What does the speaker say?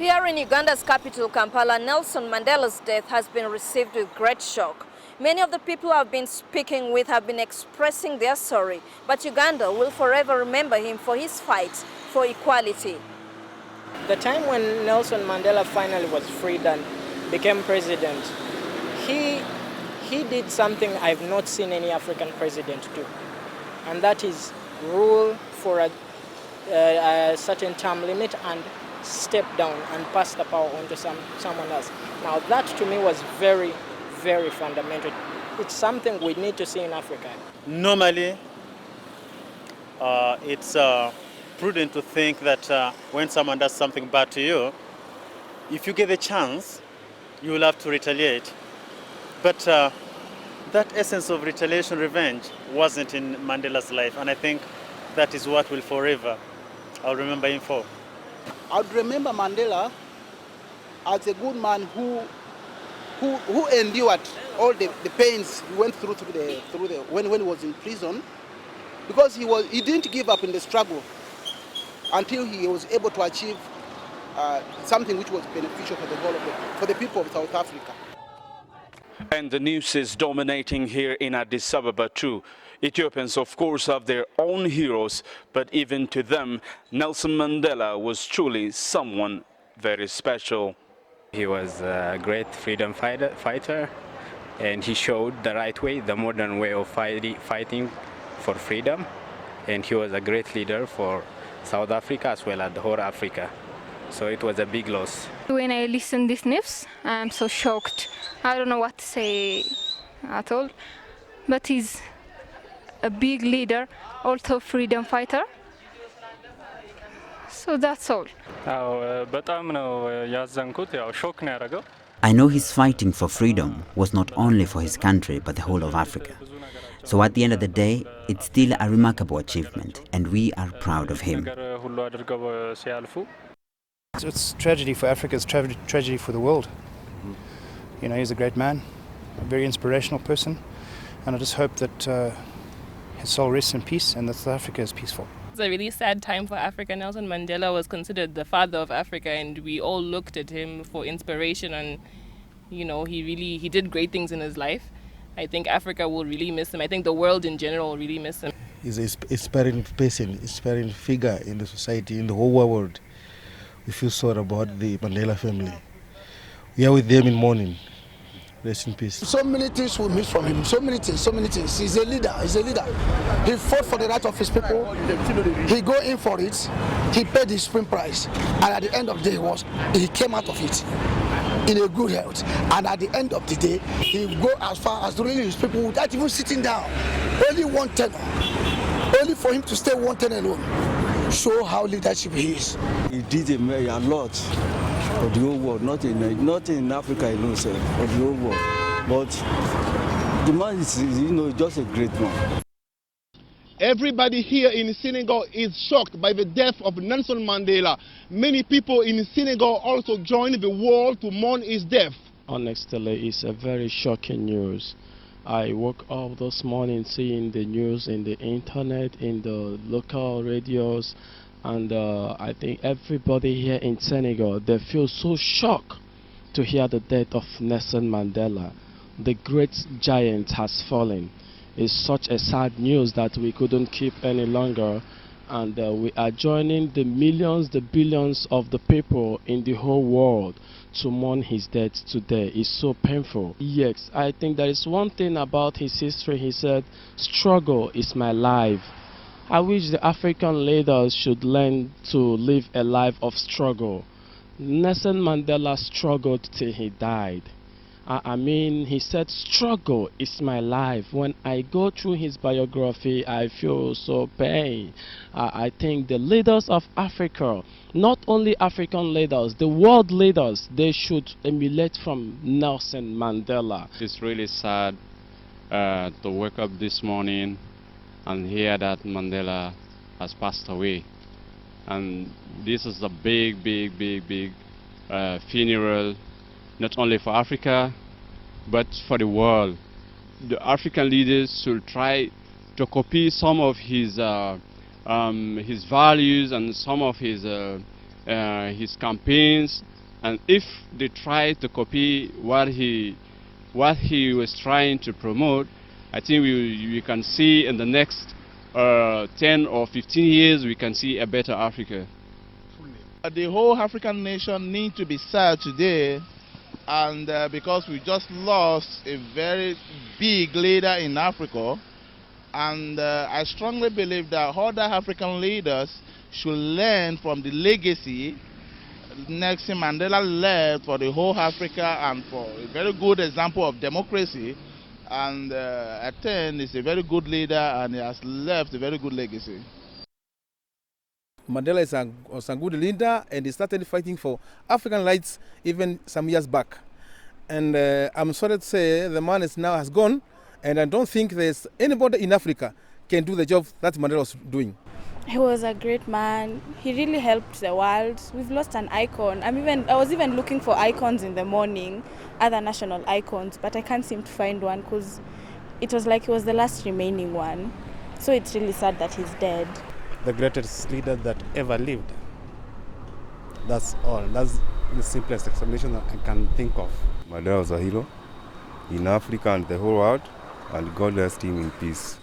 Here in Uganda's capital, Kampala, Nelson Mandela's death has been received with great shock. Many of the people I've been speaking with have been expressing their sorry, but Uganda will forever remember him for his fight for equality. The time when Nelson Mandela finally was freed and became president, he did something I've not seen any African president do, and that is rule for a certain term limit and step down and pass the power on to someone else. Now that to me was very, very fundamental. It's something we need to see in Africa. Normally, it's prudent to think that when someone does something bad to you, if you get a chance, you will have to retaliate. But that essence of retaliation, revenge, wasn't in Mandela's life, and I think that is what will forever I'll remember him for. I'd remember Mandela as a good man who endured all the pains he went through when he was in prison, because he didn't give up in the struggle until he was able to achieve something which was beneficial for the people of South Africa. And the news is dominating here in Addis Ababa too. Ethiopians, of course, have their own heroes, but even to them, Nelson Mandela was truly someone very special. He was a great freedom fighter, and he showed the right way, the modern way of fighting for freedom. And he was a great leader for South Africa as well as the whole Africa. So it was a big loss. When I listen to this news, I'm so shocked. I don't know what to say at all. But he's a big leader, also freedom fighter. So that's all. I know his fighting for freedom was not only for his country but the whole of Africa. So at the end of the day, it's still a remarkable achievement, and we are proud of him. It's tragedy for Africa, it's tragedy for the world. You know, he's a great man, a very inspirational person, and I just hope that his soul rests in peace and that South Africa is peaceful. It's a really sad time for Africa. Nelson Mandela was considered the father of Africa, and we all looked at him for inspiration, and you know, he did great things in his life. I think Africa will really miss him. I think the world in general will really miss him. He's an inspiring person, inspiring figure in the society, in the whole world. We feel sorry about the Mandela family. We are with them in mourning. Rest in peace. So many things we miss from him. So many things. He's a leader. He fought for the right of his people. He go in for it. He paid his supreme price. And at the end of the day, he came out of it in a good health. And at the end of the day, he go as far as ruling his people without even sitting down. Only one tenor. Only for him to stay one tenor alone. Show how leadership he is. He did a lot for the whole world, not in Africa alone, sir, for the whole world. But the man is, just a great man. Everybody here in Senegal is shocked by the death of Nelson Mandela. Many people in Senegal also joined the world to mourn his death. Honestly, it's a very shocking news. I woke up this morning seeing the news in the internet, in the local radios, and I think everybody here in Senegal, they feel so shocked to hear the death of Nelson Mandela. The great giant has fallen. It's such a sad news that we couldn't keep any longer, and we are joining the millions, the billions of the people in the whole world to mourn his death today. It's so painful. Yes, I think there is one thing about his history. He said, struggle is my life. I wish the African leaders should learn to live a life of struggle. Nelson Mandela struggled till he died. I mean, he said, struggle is my life. When I go through his biography, I feel so pain. I think the leaders of Africa, not only African leaders, the world leaders, they should emulate from Nelson Mandela. It's really sad to wake up this morning and hear that Mandela has passed away. And this is a big funeral, not only for Africa, but for the world. The African leaders should try to copy some of his values and some of his campaigns And if they try to copy what he was trying to promote, I think we can see in the next 10 or 15 years, we can see a better Africa. The whole African nation needs to be sad today, and because we just lost a very big leader in Africa, and I strongly believe that other African leaders should learn from the legacy Nelson Mandela left for the whole Africa, and for a very good example of democracy. And I think he's a very good leader, and he has left a very good legacy. Mandela was a good leader, and he started fighting for African rights even some years back. And I'm sorry to say the man has gone, and I don't think there's anybody in Africa can do the job that Mandela was doing. He was a great man. He really helped the world. We've lost an icon. I was even looking for icons in the morning, other national icons, but I can't seem to find one because it was like he was the last remaining one. So it's really sad that he's dead. The greatest leader that ever lived. That's all. That's the simplest explanation I can think of. Mandela was a hero in Africa and the whole world, and God rest him in peace.